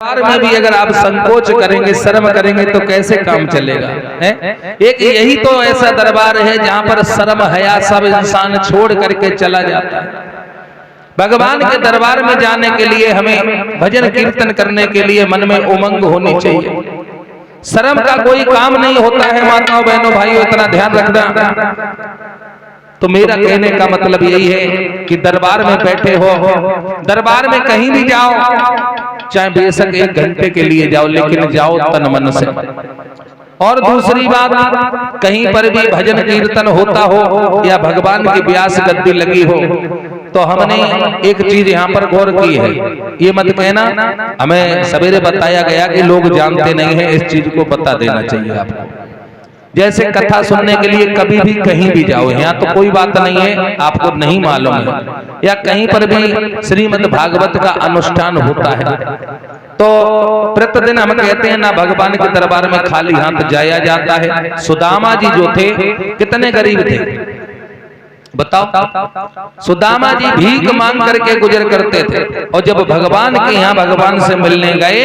दरबार में भी अगर आप संकोच करेंगे, शर्म करेंगे तो कैसे काम चलेगा है? एक यही तो ऐसा दरबार है जहां पर शर्म हया सब इंसान छोड़ करके चला जाता है। भगवान के दरबार में जाने के लिए हमें भजन कीर्तन करने के लिए मन में उमंग होनी चाहिए। शर्म का कोई काम नहीं होता है। माताओं बहनों भाइयों, इतना ध्यान रखना। तो मेरा कहने का मतलब यही है कि दरबार में बैठे हो, दरबार में कहीं भी जाओ, चाहे बेशक 1 घंटे के लिए जाओ, लेकिन जाओ तन मन से। और दूसरी बात, कहीं पर भी भजन कीर्तन होता हो या भगवान की व्यास गद्दी लगी हो, तो हमने एक चीज यहाँ पर गौर की है। ये मत कहना, हमें सवेरे बताया गया कि लोग जानते नहीं है, इस चीज को बता देना चाहिए आपको। जैसे कथा सुनने के लिए कभी भी कहीं भी जाओ, यहाँ तो कोई बात नहीं है, आपको नहीं मालूम है, या कहीं पर भी श्रीमद् भागवत का अनुष्ठान होता है, तो प्रतिदिन हम कहते हैं ना, भगवान के दरबार में खाली हाथ जाया जाता है। सुदामा जी जो थे कितने गरीब थे बताओ। सुदामा जी भीख मांग करके गुजर करते थे, और जब भगवान के यहाँ भगवान से मिलने गए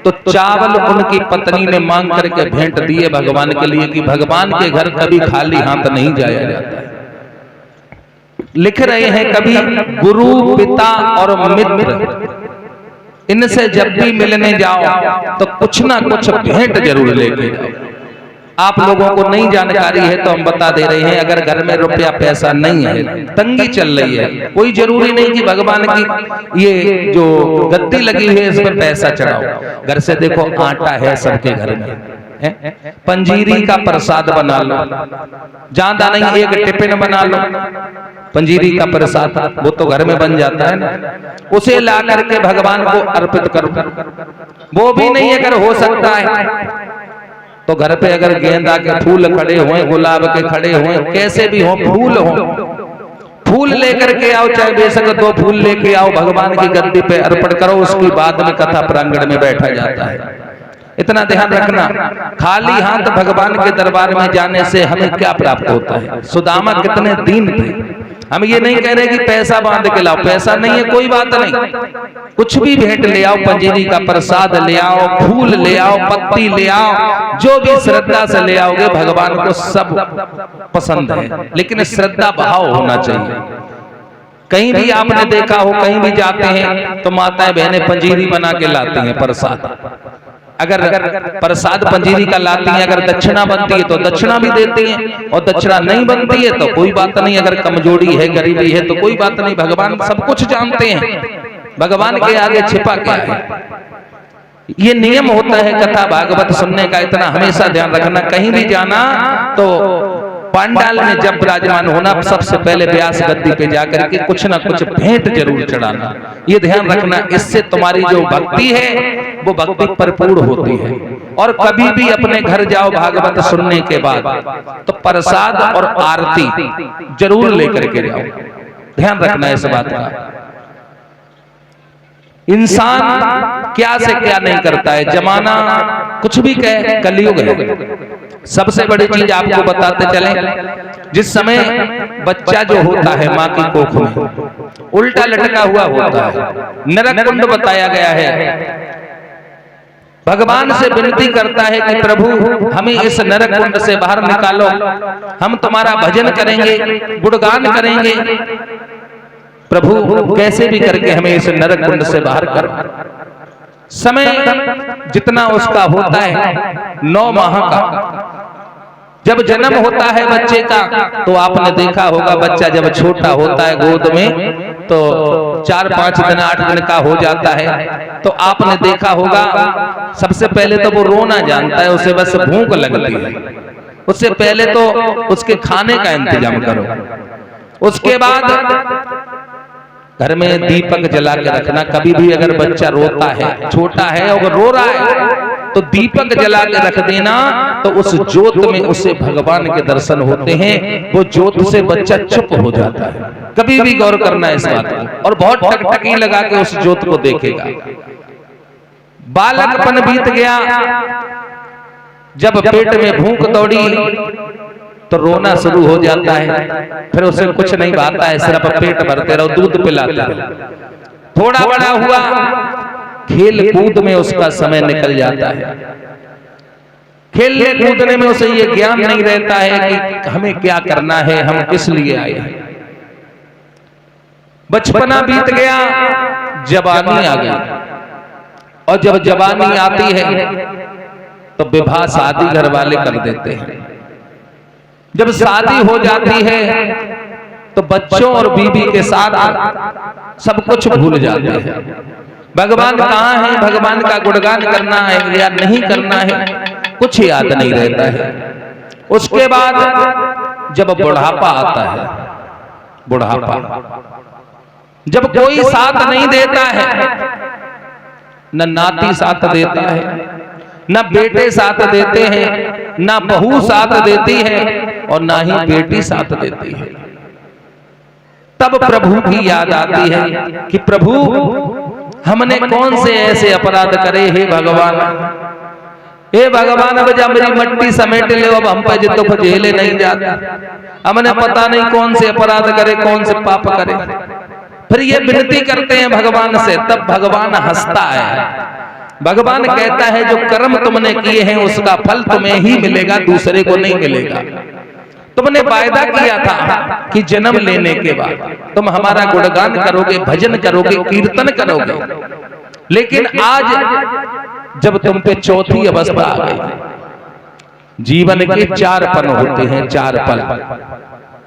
तो चावल उनकी पत्नी ने मांग करके भेंट दिए भगवान के लिए, कि भगवान के घर कभी खाली हाथ नहीं जाया जाता है। लिख रहे हैं, कभी गुरु पिता और मित्र इनसे जब भी मिलने जाओ तो कुछ ना कुछ भेंट जरूर लेके जाओ। आप लोगों को नहीं जानकारी है तो हम बता दे रहे हैं, अगर घर में रुपया पैसा नहीं है, तंगी चल रही है, कोई जरूरी नहीं कि भगवान की ये जो गद्दी लगी हुई है इस पर पैसा चढ़ाओ। घर से देखो आटा है सबके घर में, पंजीरी का प्रसाद बना लो, ज्यादा नहीं 1 टिफिन बना लो, पंजीरी का प्रसाद वो तो घर में बन जाता है ना, उसे ला करके भगवान को अर्पित करो। वो भी नहीं अगर हो सकता है तो घर पे अगर गेंदा के फूल खड़े हुए, गुलाब के खड़े हुए, कैसे भी हो फूल हो, फूल लेकर के आओ, चाहे बेशक 2 फूल लेके आओ, भगवान की गद्दी पे अर्पण करो, उसकी बाद में कथा प्रांगण में बैठा जाता है। इतना ध्यान रखना, खाली हाथ भगवान के दरबार में जाने से हमें क्या प्राप्त होता है। सुदामा कितने दीन थे। हम ये नहीं कह रहे कि पैसा बांध के लाओ, पैसा नहीं है कोई बात नहीं, कुछ भी भेंट ले आओ, पंजीरी का प्रसाद ले आओ, फूल ले आओ, पत्ती ले आओ, जो भी श्रद्धा से ले आओगे भगवान को सब पसंद है, लेकिन श्रद्धा भाव होना चाहिए। कहीं भी आपने देखा हो, कहीं भी जाते हैं तो माताएं बहनें पंजीरी बना के लाती हैं प्रसाद। अगर प्रसाद पंजीरी का लाती हैं, अगर दक्षिणा बनती है तो दक्षिणा भी देती हैं, और दक्षिणा नहीं बनती है तो कोई बात नहीं, अगर कमजोरी है गरीबी है तो कोई बात नहीं, भगवान सब कुछ जानते हैं, भगवान के आगे छिपा क्या है। ये नियम होता है कथा भागवत सुनने का, इतना हमेशा ध्यान रखना। कहीं भी जाना तो पांडाल में जब विराजमान होना, सबसे पहले व्यास गद्दी पे जाकर के कुछ ना कुछ भेंट जरूर चढ़ाना, ये ध्यान रखना। इससे तुम्हारी जो भक्ति है वो भक्ति भरपूर होती है। और कभी भी अपने घर जाओ भागवत सुनने के बाद तो प्रसाद और आरती जरूर लेकर के जाओ, ध्यान रखना इस बात का। इंसान क्या से क्या नहीं करता है, जमाना कुछ भी कहे, कलयुग है। सबसे बड़ी चीज आपको बताते चले, जिस समय बच्चा जो होता है माँ की कोख में उल्टा लटका हुआ होता है, नरक कुंड बताया गया है। भगवान से विनती करता है कि प्रभु हमें इस नरक कुंड से बाहर निकालो, हम तुम्हारा भजन करेंगे, गुणगान करेंगे, प्रभु कैसे भी करके हमें इस नरक कुंड से बाहर कर। समय जितना उसका होता है 9 माह का, जब जन्म होता है बच्चे का तो आपने देखा होगा, बच्चा जब छोटा होता है गोद में तो 4-5 दिन 8 दिन का हो जाता है, तो आपने देखा होगा सबसे पहले तो वो रोना जानता है, उसे बस भूख लगती है, उससे पहले तो उसके खाने का इंतजाम करो। उसके बाद घर में दीपक जला के रखना। कभी भी अगर बच्चा रोता है, छोटा है और रो रहा है, तो दीपक जला के रख देना, तो उस ज्योत में उसे भगवान के दर्शन होते हैं, वो ज्योत से बच्चा चुप हो जाता है। कभी भी गौर करना है इस बात को, और बहुत टकटकी लगा के उस ज्योत को देखेगा। बालकपन बीत गया, जब पेट में भूख दौड़ी तो रोना शुरू हो जाता है, फिर उसे कुछ नहीं भाता है, सिर्फ पेट भरते रहो, दूध पिलाते रहो। थोड़ा बड़ा हुआ खेल कूद में उसका समय निकल जाता है। खेलने कूदने में उसे ये ज्ञान नहीं रहता है कि हमें क्या करना है, हम किस लिए आए हैं। बचपना बीत गया, जवानी आ गई, और जब जवानी आती है तो विवाह शादी घर वाले कर देते हैं। जब शादी हो जाती है तो बच्चों और बीवी के साथ सब कुछ भूल जाते हैं। भगवान कहाँ है, भगवान का गुणगान करना है या नहीं करना है, कुछ याद नहीं रहता है। उसके बाद जब बुढ़ापा आता है, बुढ़ापा जब कोई साथ नहीं देता है, न नाती साथ देता है, न बेटे साथ देते हैं, न बहू साथ देती है, और ना ही बेटी साथ देती है, तब प्रभु की याद आती है कि प्रभु हमने कौन से ऐसे अपराध करे, हे भगवान, हे भगवान, अब जब मेरी मट्टी समेट ले, अब हम पे जो दुख झेले नहीं जाता। हमने पता नहीं कौन से अपराध करे, कौन से पाप करे। फिर ये विनती करते हैं भगवान से, तब भगवान हंसता है। भगवान कहता है जो कर्म तुमने किए हैं उसका फल तुम्हें ही मिलेगा, दूसरे को नहीं मिलेगा। तुमने वायदा किया था कि जन्म लेने के बाद तुम हमारा गुणगान करोगे, भजन करोगे, कीर्तन करोगे, लेकिन आज जब तुम पे चौथी अवस्था आ गई। जीवन के 4 पल होते हैं, 4 पल।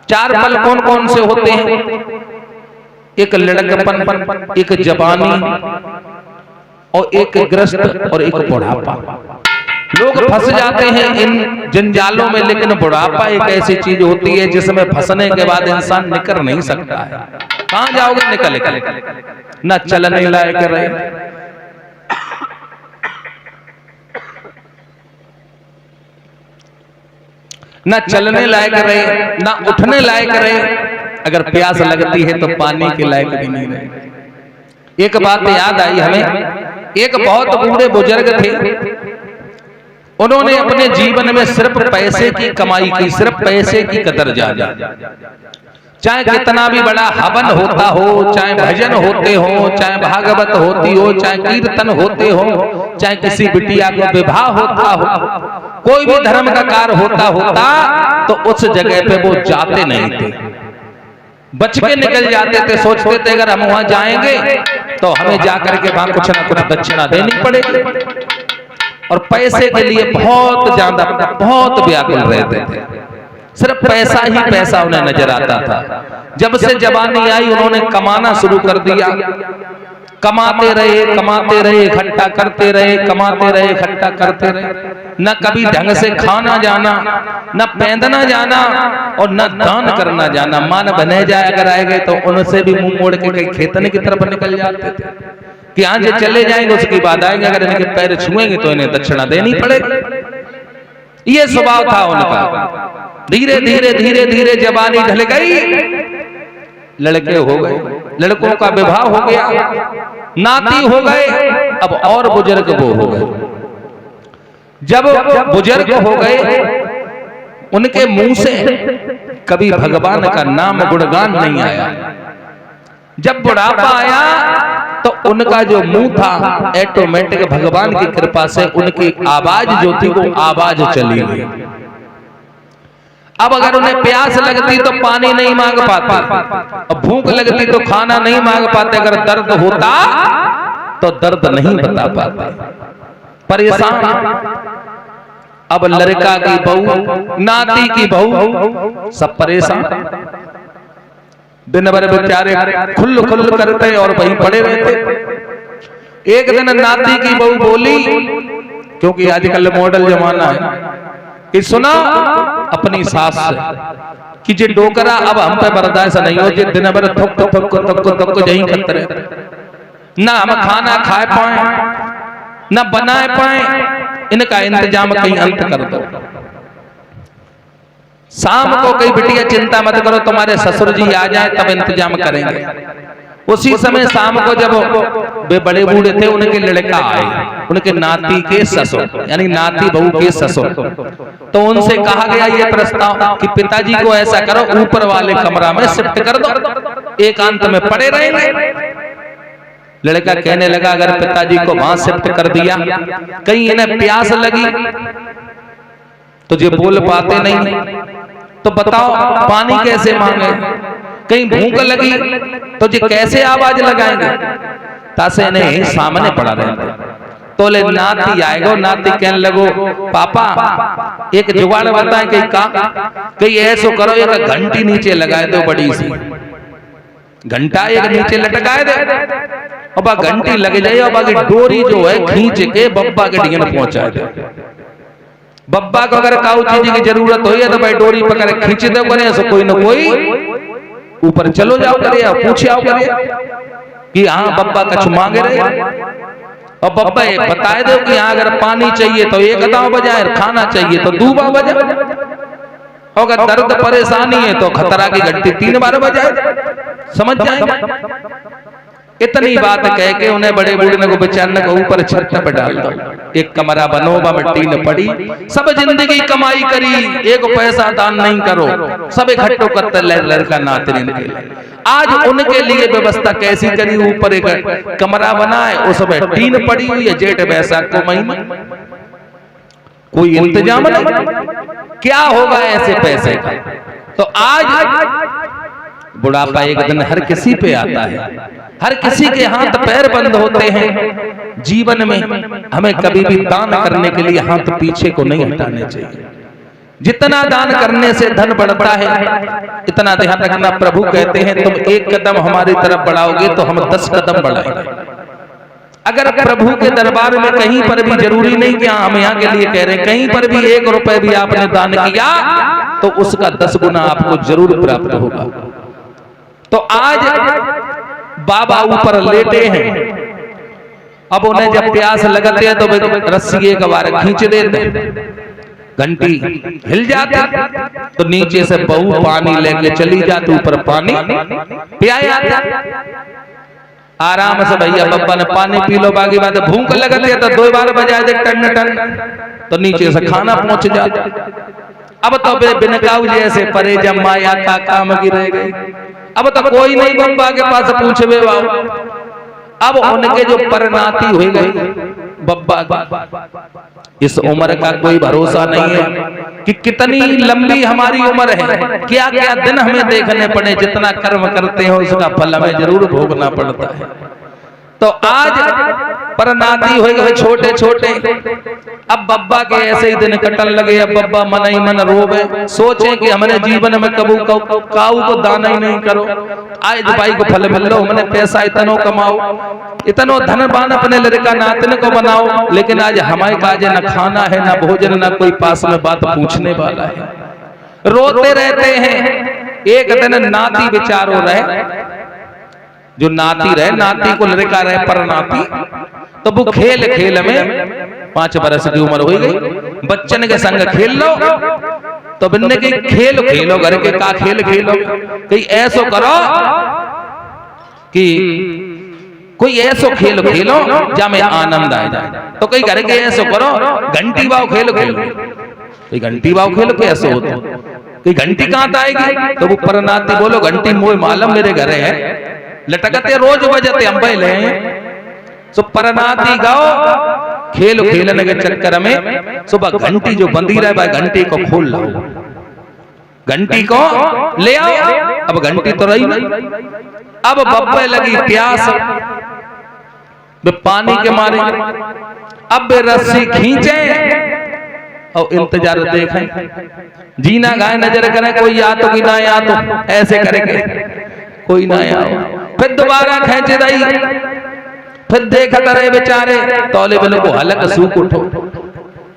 4 पल कौन कौन से होते हैं? एक लड़कपन, एक जवानी, और एक ग्रस्त, और एक बुढ़ापा। लोग फंस जाते हैं इन जंजालों में, लेकिन बुढ़ापा एक ऐसी चीज होती है जिसमें फंसने के बाद इंसान निकल नहीं सकता है। कहां जाओगे, निकल न चलने लायक रहे, न चलने लायक रहे, न उठने लायक रहे। अगर प्यास लगती है तो पानी के लायक भी नहीं रहे। एक बात याद आई हमें, एक बहुत बूढ़े बुजुर्ग थे, उन्होंने अपने जीवन में सिर्फ पैसे की कमाई की, सिर्फ पैसे की कदर जानी। चाहे कितना भी बड़ा हवन होता हो, चाहे भजन होते हो, चाहे भागवत होती हो, चाहे कीर्तन होते हो, चाहे किसी बिटिया का विवाह होता हो, कोई भी धर्म का कार्य होता तो उस जगह पे वो जाते नहीं थे, बच के निकल जाते थे। सोचते थे अगर हम वहां जाएंगे तो हमें जाकर के वहां कुछ ना कुछ दक्षिणा देनी पड़ेगी, और पैसे के लिए बहुत ज्यादा, बहुत व्याकुल रहते थे। सिर्फ पैसा ही पैसा उन्हें नजर आता था। जब से जवानी आई उन्होंने कमाना शुरू कर दिया। कमाते रहे, इकट्ठा करते रहे, कमाते रहे, इकट्ठा करते रहे। न कभी ढंग से खाना जाना, न पहनना जाना, और न दान करना जाना। मान बने जाए अगर आए गए तो उनसे भी मुंह मोड़ के कहीं खेतने की तरफ निकल जाते थे कि यहाँ जो चले जाएंगे उसकी बात आएंगे, अगर इनके पैर छुएंगे तो इन्हें दक्षिणा देनी पड़ेगी। ये स्वभाव था उनका। धीरे धीरे धीरे धीरे जवानी ढल गई, लड़के हो गए, लड़कों का विवाह हो गया, नाती हो गए, अब और बुजुर्ग वो हो गए। जब बुजुर्ग हो गए, उनके मुंह से कभी भगवान का नाम गुणगान नहीं आया। जब बुढ़ापा आया तो उनका जो मुंह था ऑटोमेटिक भगवान की कृपा से उनकी आवाज जो थी वो आवाज चली गई। अब अगर उन्हें प्यास लगती तो पानी नहीं मांग पाते, और भूख लगती तो खाना नहीं मांग पाते, अगर दर्द होता तो दर्द नहीं बता पाते। परेशान। अब लड़का की बहू, नाती की बहू, सब परेशान। दिन भर बेचारे खुल खुल करते और वहीं पड़े रहते। एक दिन नाती की बहू बोली, क्योंकि आजकल मॉडल जमाना है, कि सुना अपनी सास से कि जे डोकरा अब हम पे बर्दाश्त नहीं हो, जे दिन भर थुक थुक थुक थुक यहीं करते रहते, ना हम खाना खा पाए, ना बना पाए, इनका इंतजाम कहीं अंत कर दो। शाम को कई बिटिया चिंता मत करो, तुम्हारे ससुर जी आ जाए तब इंतजाम करेंगे। उसी समय शाम को जब वे बड़े बूढ़े थे, उनके लड़का आए, उनके नाती के ससुर, यानी नाती बहू के ससुर। तो उनसे कहा गया ये प्रस्ताव कि पिताजी को ऐसा करो, ऊपर वाले कमरा में शिफ्ट कर दो, एकांत में पड़े रहेंगे। लड़का कहने लगा अगर पिताजी को वहां शिफ्ट कर दिया, कहीं इन्हें प्यास लगी तो ये बोल पाते नहीं, तो बताओ पानी कैसे मांगे, कहीं भूख लगी तो ये कैसे आवाज लगाएंगे, तासे नहीं सामने पड़ा रहता। तो ले नाती आएगो, नाती कहने लगो पापा एक जुगाड़ बताए कहीं ऐसो करो एक घंटी नीचे लगाए दो, बड़ी सी घंटा एक नीचे लटकाए दे और बा घंटी लग जाए और बाकी डोरी जो है खींच के बब्बा के डिगन पहुंचा दे। बब्बा को अगर काऊ चीज की जरूरत हो तो भाई डोरी पकड़ खींच दो करे, सो कोई न कोई ऊपर चलो जाओ करे, पूछे आओ करे कि हाँ बब्बा कछ मांगे रहे, और बब्बा बताए दो कि हाँ अगर पानी चाहिए तो एक दाव बजाए, खाना चाहिए तो 2 बार बजाए, अगर दर्द परेशानी है तो खतरा की घंटी 3 बार बजाए, समझ जाएंगे। इतनी बात कह के उन्हें बड़े बूढ़े को बेचारे को ऊपर छत पे डाल दो, एक कमरा बनो बा मिट्टी न पड़ी, सब जिंदगी कमाई करी, एक पैसा दान नहीं करो, सब इकट्ठो करते लड़का नातरीन के लिए। आज उनके लिए व्यवस्था कैसी करी, ऊपर एक कमरा बनाए, उसमें टीन पड़ी हुई है, जेठ बैसाख को महीना, कोई इंतजाम नहीं, क्या होगा ऐसे पैसे का। तो आज बुढ़ापा एक दिन हर किसी पे आता है, हर किसी के हाथ पैर बंद होते हैं। जीवन में हमें कभी भी दान करने के लिए हाथ पीछे को नहीं हटाने चाहिए। जितना दान करने से धन बढ़ता है, इतना ध्यान रखना। प्रभु कहते हैं तुम 1 कदम हमारी तरफ बढ़ाओगे तो हम 10 कदम बढ़ाएंगे। अगर प्रभु के दरबार में कहीं पर भी, जरूरी नहीं कि हम यहाँ के लिए कह रहे हैं, कहीं पर भी 1 रुपए भी आपने दान किया तो उसका 10 गुना आपको जरूर प्राप्त होगा। तो आज बाबा ऊपर लेटे हैं, अब उन्हें जब प्यास लगती है तो रस्सी एक बार खींच देते, घंटी हिल जाती, तो नीचे से बहू पानी लेके चली जाती, ऊपर पानी पियाया जाता। आराम से भैया बब्बा ने पानी पी लो, बाकी बात भूख लगती है तो 2 बार बजा दे टन टन, तो नीचे से खाना पहुंच जाता। अब तो बिनकाऊ जैसे परे जब माया का काम की रह गई, अब तो कोई नहीं बब्बा के पास पूछवे वाओ। अब उनके जो परनाती हो गई बब्बा, इस उम्र का कोई भरोसा नहीं है कि कितनी लंबी हमारी उम्र है, क्या क्या दिन हमें देखने पड़े, जितना कर्म करते हैं उसका फल हमें जरूर भोगना पड़ता है। तो आज परनाती हो गए छोटे छोटे, अब बब्बा के ऐसे ही दिन कटन लगे। अब बब्बा मन ही मन रोवे, सोचे कि हमने जीवन में कबू काऊ को दाना ही नहीं करो, आज भाई को फल मिल लो, हमने पैसा इतनो कमाओ, इतनो धनवान अपने लड़का नातिन को बनाओ, लेकिन आज हमारे काज न खाना है, न भोजन, न कोई पास में बात पूछने वाला है, रोते रहते हैं। एक दिन नाती विचारो रहे, जो नाती रहे, नाती को लड़का रहे पर नाती, तो वो खेल खेल में 5 बरस की उम्र हो गई, बच्चन के संग खेल लो, तो बिन्ने की खेल खेलो, घर के का खेल खेलो, कहीं ऐसो करो कि कोई ऐसो खेल खेलो जा में आनंद आ जाए। तो कई घर के ऐसो करो घंटी बाव खेल खेलो, कई घंटी बाव खेल के ऐसे होते, कई घंटी कहाँ आएगी, तो वो परनाती बोलो घंटी मोह मालूम मेरे घर है, लटकते रोज बजते अंबे ले, सो परनाती गाओ खेल खेलने के चक्कर में सुबह घंटी जो बंदी रहे भाई घंटी को खोल लो, घंटी को ले आओ। अब घंटी तो रही नहीं, अब बब्बे लगी प्यास, पानी के मारे, अब रस्सी खींचे और इंतजार देखें, जीना गाय नजर करें कोई आ तो कि ना आ, तो ऐसे करेंगे कोई ना आओ, फिर दोबारा खींचे दई, फिर देखा रहे बेचारे तौले बेले को हलक सूख उठो,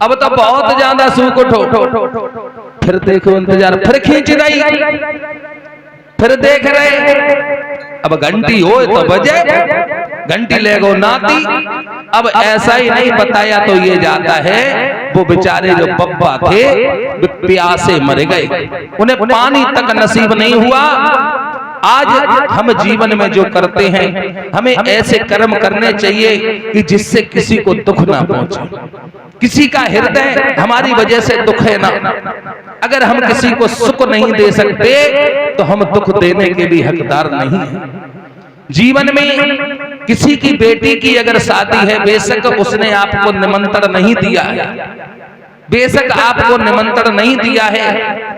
अब तो बहुत ज्यादा सूख उठो, फिर देखो इंतजार, फिर खींच रही, फिर देख रहे, अब घंटी हो तो बजे, घंटी ले गो नाती। अब ऐसा ही नहीं बताया तो ये जाता है वो बेचारे जो बब्बा थे प्यासे मर गए, उन्हें पानी तक नसीब नहीं हुआ। आज हम जीवन में जो करते हैं हमें ऐसे कर्म करने चाहिए कि जिससे किसी को दुख ना पहुंचे, किसी का हृदय हमारी वजह से दुखे ना। अगर हम किसी को सुख नहीं दे सकते तो हम दुख देने के भी हकदार नहीं हैं। जीवन में किसी की बेटी की अगर शादी है, बेशक उसने आपको निमंत्रण नहीं दिया है, बेशक आपको निमंत्रण नहीं दिया है,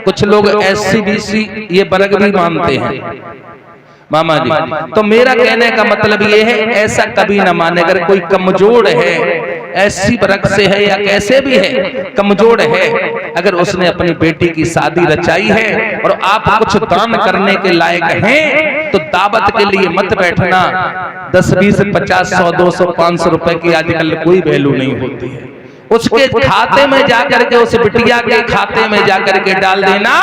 कुछ लोग SC-BC ये वर्ग भी मानते हैं मामा जी, तो मेरा कहने का मतलब ये है ऐसा कभी ना माने। अगर कोई कमजोर है, SC वर्ग से है या कैसे भी है, कमजोर है, अगर उसने अपनी बेटी की शादी रचाई है और आप कुछ दान करने के लायक हैं, तो दावत के लिए मत बैठना। 10, 20, 50, 100, 200, 500 रुपए की आजकल कोई वैल्यू नहीं होती है। उसके खाते में जाकर के, उस बिटिया के खाते में जाकर के डाल देना,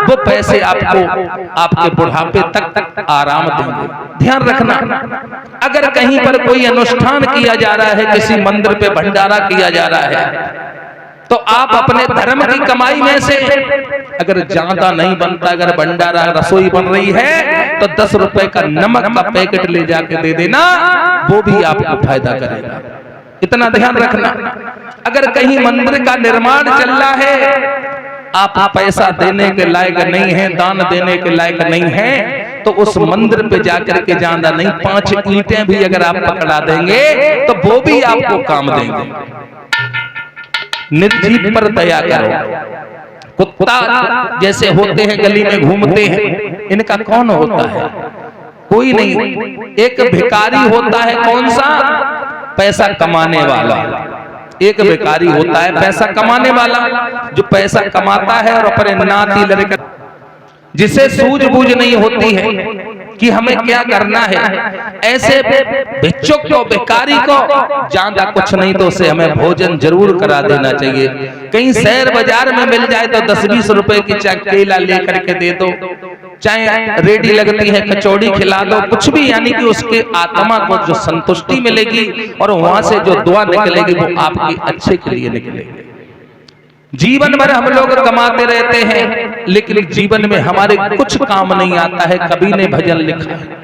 वो पैसे आपको आपके बुढ़ापे तक आराम देंगे। ध्यान रखना, अगर कहीं पर कोई अनुष्ठान किया जा रहा है, किसी मंदिर पे भंडारा किया जा रहा है, तो आप अपने धर्म की कमाई में से, अगर ज्यादा नहीं बनता, अगर भंडारा रसोई बन रही है, तो 10 रुपए का नमक का पैकेट ले जाके दे देना, वो भी आपको फायदा करेगा। इतना ध्यान रखना। अगर कहीं मंदिर का निर्माण चल रहा है, आप पैसा देने के लायक नहीं है, दान देने के लायक नहीं है, तो उस मंदिर पे जाकर के ज्यादा नहीं, 5 ईंटें भी अगर आप पकड़ा देंगे तो वो भी आपको काम देंगे। निर्जीव पर दया करो। कुत्ता जैसे होते हैं गली में घूमते हैं, इनका कौन होता है? कोई नहीं। एक भिखारी होता है, कौन सा? पैसा कमाने वाला। एक भिखारी होता है पैसा कमाने वाला, जो पैसा कमाता है और अपने नाती लड़के, जिसे सूझबूझ नहीं होती है कि हमें क्या करना है। ऐसे भिक्षुक को, भिखारी को ज्यादा कुछ नहीं तो उसे हमें भोजन जरूर करा देना चाहिए। कहीं शहर बाजार में मिल जाए तो 10-20 रुपए की चाहे केला लेकर के दे दो, चाहे रेडी लगती है कचौड़ी खिला दो, कुछ भी, यानी कि उसके आत्मा को जो संतुष्टि मिलेगी और वहां से जो दुआ निकलेगी वो आपके अच्छे के लिए निकलेगी। जीवन भर हम लोग कमाते रहते हैं, लेकिन जीवन में हमारे कुछ काम नहीं आता है। कभी ने भजन लिखा है,